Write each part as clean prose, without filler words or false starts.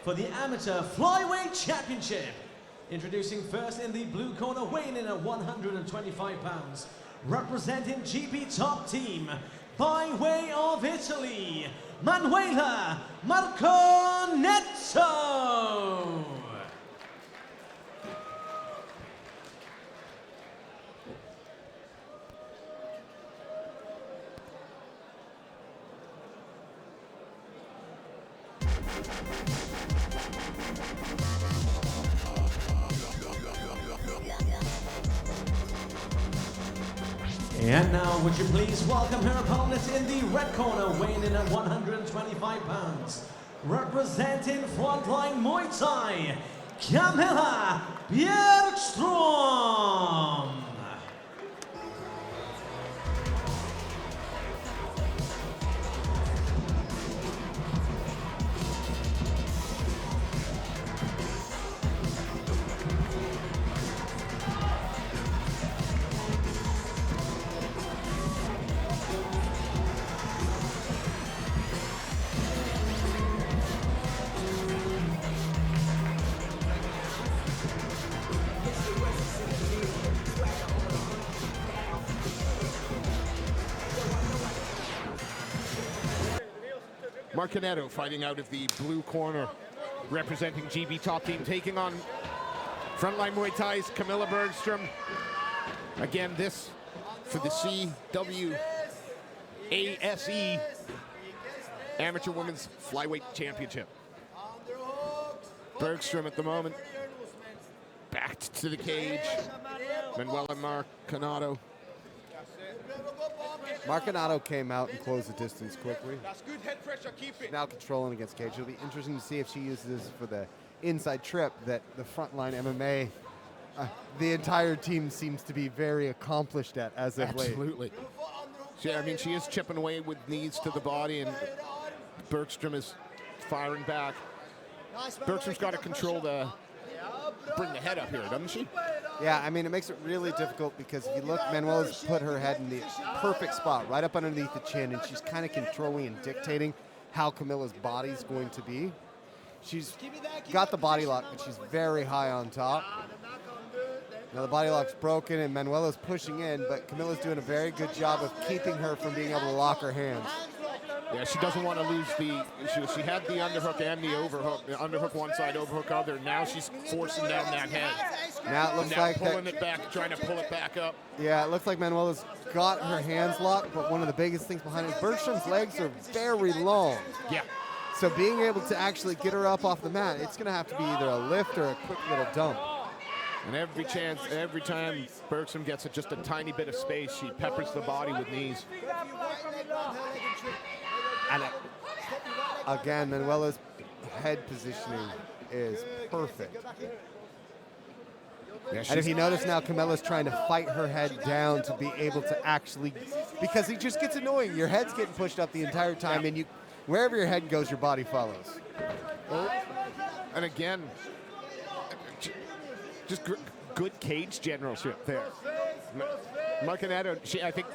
for the Amateur Flyweight Championship. Introducing first in the blue corner, weighing in at 125 pounds, representing GP Top Team, by way of Italy, Manuela Marconetto. And now, would you please welcome her opponent in the red corner, weighing in at 125 pounds, representing Frontline Muay Thai, Camilla Bergstrom. Marconetto fighting out of the blue corner, representing GB Top Team, taking on Frontline Muay Thai's Camilla Bergstrom. Again, this for the CWASE Amateur Women's Flyweight Championship. Bergstrom at the moment, backed to the cage. Manuela Marconetto. Marconetto came out and closed the distance quickly. That's good head pressure, keep it. Now controlling against Cage. It'll be interesting to see if she uses this for the inside trip that the Frontline MMA, the entire team seems to be very accomplished at as of late. Absolutely. I mean, she is chipping away with knees to the body, and Bergstrom is firing back. Bergstrom's got to control bring the head up here, doesn't she? Yeah, I mean, it makes it really difficult because if you look, Manuela's put her head in the perfect spot, right up underneath the chin, and she's kind of controlling and dictating how Camilla's body's going to be. She's got the body lock, but she's very high on top. Now the body lock's broken, and Manuela's pushing in, but Camilla's doing a very good job of keeping her from being able to lock her hands. Yeah, she doesn't want to lose she had the underhook and the overhook. The underhook one side, overhook other. Now she's forcing down that head. Now it looks like pulling it back, trying to pull it back up. Yeah, it looks like Manuela's got her hands locked, but one of the biggest things behind it is Bergstrom's legs are very long. Yeah. So being able to actually get her up off the mat, it's going to have to be either a lift or a quick little dump. And every time Bergstrom gets just a tiny bit of space, she peppers the body with knees. And again, Manuela's head positioning is perfect. Yeah, and if you notice now, Camilla's trying to fight her head down to be able to actually, because it just gets annoying. Your head's getting pushed up the entire time, and wherever your head goes, your body follows. And again, just good cage generalship there. Marconetto, I think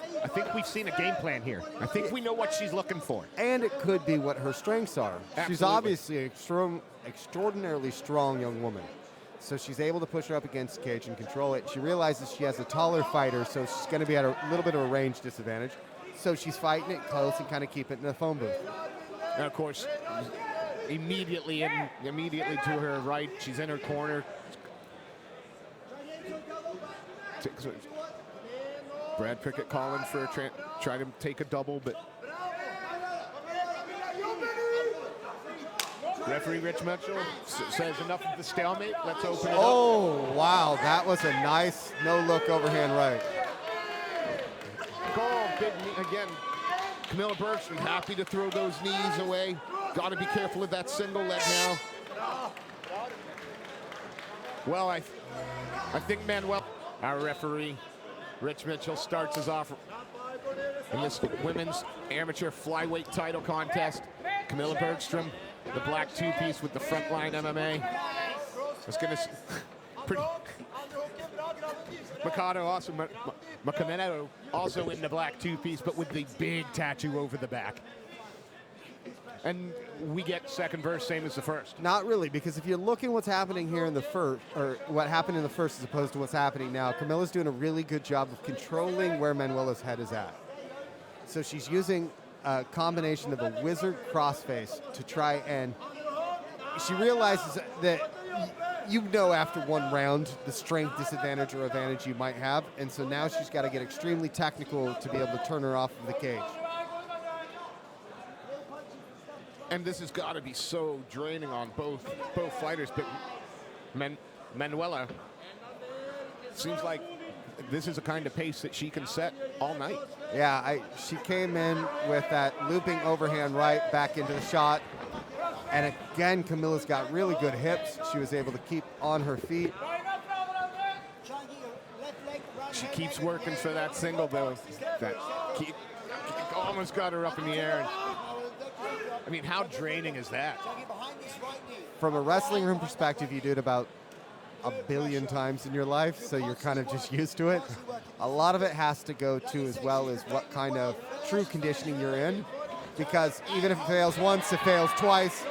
we've seen a game plan here. I think we know what she's looking for. And it could be what her strengths are. Absolutely. She's obviously an extraordinarily strong young woman. So she's able to push her up against Cage and control it. She realizes she has a taller fighter, so she's going to be at a little bit of a range disadvantage. So she's fighting it close and kind of keep it in the phone booth. And of course, immediately to her right, she's in her corner. Brad Pickett calling for try to take a double, but referee Rich Mitchell says enough of the stalemate. Let's open it up. Oh, wow. That was a nice no-look overhand right. Goal, big knee again. Camilla Bergstrom happy to throw those knees away. Got to be careful of that single leg now. Well, I think Manuel, our referee, Rich Mitchell, starts us off in this women's amateur flyweight title contest. Camilla Bergstrom, the black two-piece with the Frontline MMA. It's going to pretty. Marconetto also in the black two-piece, but with the big tattoo over the back. and we get second verse, same as the first. Not really, because if you're looking what's happening here in the first, or what happened in the first as opposed to what's happening now, Camilla's doing a really good job of controlling where Manuela's head is at. So she's using a combination of a wizard crossface to try and, she realizes that you know after one round the strength disadvantage or advantage you might have, and so now she's got to get extremely technical to be able to turn her off of the cage. And this has got to be so draining on both fighters, but Manuela seems like this is a kind of pace that she can set all night. Yeah, she came in with that looping overhand right back into the shot. And again, Camilla's got really good hips. She was able to keep on her feet. She keeps working for that single, though. That almost got her up in the air. I mean, how draining is that? From a wrestling room perspective, you do it about a billion times in your life, so you're kind of just used to it. A lot of it has to go to as well as what kind of true conditioning you're in, because even if it fails once, it fails twice.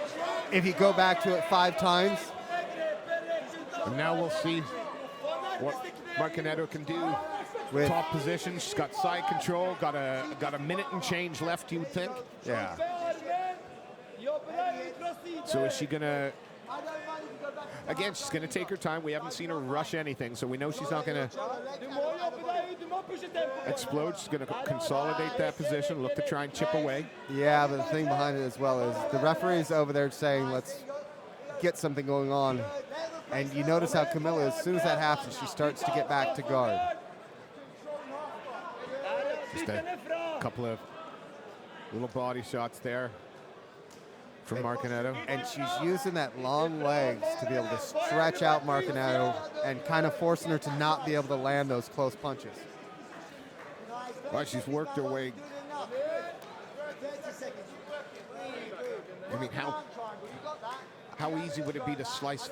If you go back to it 5 times. And now we'll see what Marconetto can do. With top position, she's got side control, got a minute and change left, you would think. Yeah. So is she gonna, again, she's gonna take her time. We haven't seen her rush anything, so we know she's not gonna explode. She's gonna consolidate that position, look to try and chip away. Yeah, but the thing behind it as well is the referee's over there saying, let's get something going on. And you notice how Camilla, as soon as that happens, she starts to get back to guard. Just a couple of little body shots there from Marconetto. And she's using that long legs to be able to stretch out Marconetto and kind of forcing her to not be able to land those close punches. Well, she's worked her way. I mean, how easy would it be to slice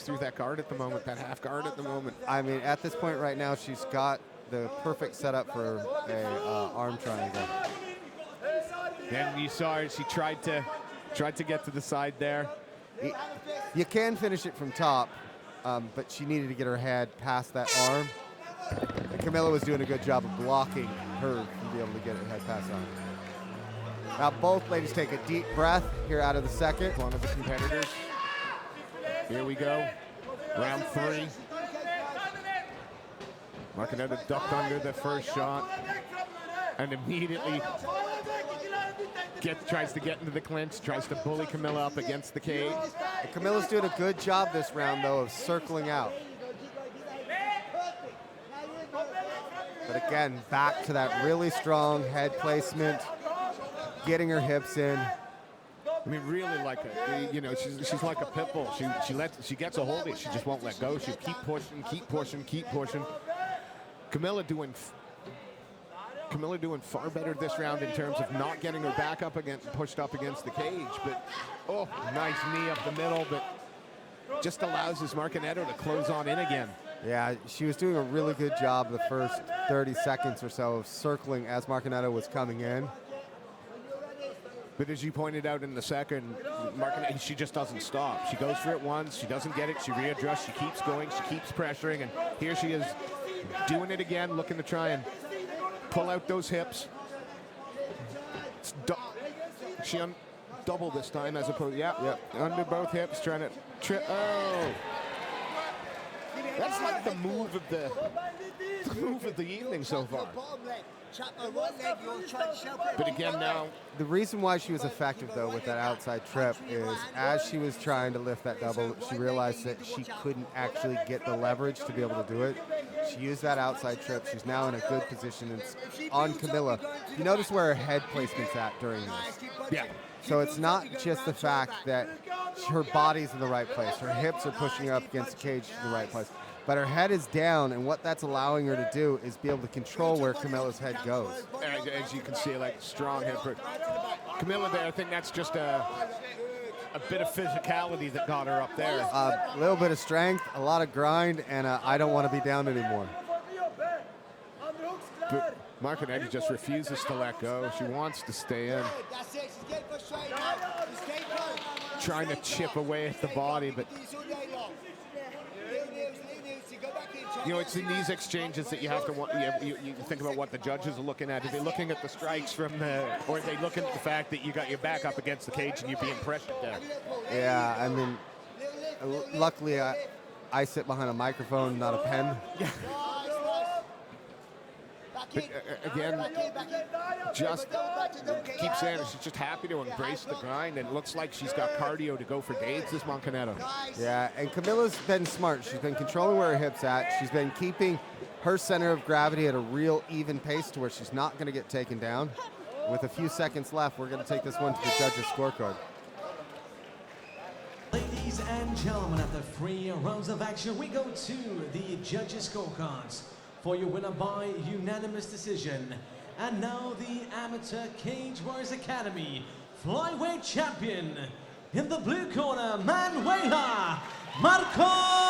through that guard at the moment, that half guard at the moment? I mean, at this point right now, she's got the perfect setup for a arm triangle. Then you saw her, she tried to get to the side there. You can finish it from top, but she needed to get her head past that arm. And Camilla was doing a good job of blocking her to be able to get her head past that arm. Now both ladies take a deep breath here out of the second. One of the competitors. Here we go. Round 3. Marconetto ducked under the first shot and immediately tries to get into the clinch, tries to bully Camilla up against the cage. And Camilla's doing a good job this round, though, of circling out. But again, back to that really strong head placement, getting her hips in. I mean, really like she's like a pit bull. She gets a hold of it. She just won't let go. She'll keep pushing. Camilla doing far better this round in terms of not getting her back up pushed up against the cage. But nice knee up the middle, but just allows this Marconetto to close on in again. Yeah, she was doing a really good job the first 30 seconds or so of circling as Marconetto was coming in. But as you pointed out in the second, Marconetto, she just doesn't stop. She goes for it once, she doesn't get it, she readjusts, she keeps going, she keeps pressuring, and here she is doing it again, looking to try and pull out those hips. She on double this time as opposed, under both hips, trying to trip. Oh, that's like the move of the evening so far. But again now, the reason why she was effective though with that outside trip is as she was trying to lift that double, she realized that she couldn't actually get the leverage to be able to do it. She used that outside trip. She's now in a good position. It's on Camilla. You notice where her head placement's at during this. yeah. So it's not just the fact that her body's in the right place. Her hips are pushing up against the cage in the right place. But her head is down, and what that's allowing her to do is be able to control where Camilla's head goes. As you can see, like strong hip. Camilla there, I think that's just a bit of physicality that got her up there. A little bit of strength, a lot of grind, and I don't want to be down anymore. But Marconetto just refuses to let go. She wants to stay in. trying to chip away at the body, but you know, it's in these exchanges that you have to you think about what the judges are looking at. Are they looking at the strikes from the, or are they looking at the fact that you got your back up against the cage and you're being pressured down? Yeah, I mean, luckily I sit behind a microphone, not a pen. Yeah. But again, just keep saying it. She's just happy to embrace the grind, and it looks like she's got cardio to go for days, this Marconetto. Yeah, and Camilla's been smart. She's been controlling where her hip's at. She's been keeping her center of gravity at a real even pace to where she's not going to get taken down. With a few seconds left, we're going to take this one to the judges' scorecard. Ladies and gentlemen, after 3 rounds of action, we go to the judges' scorecards for your winner by unanimous decision. And now the Amateur Cage Warriors Academy flyweight champion in the blue corner, Manuela Marconetto.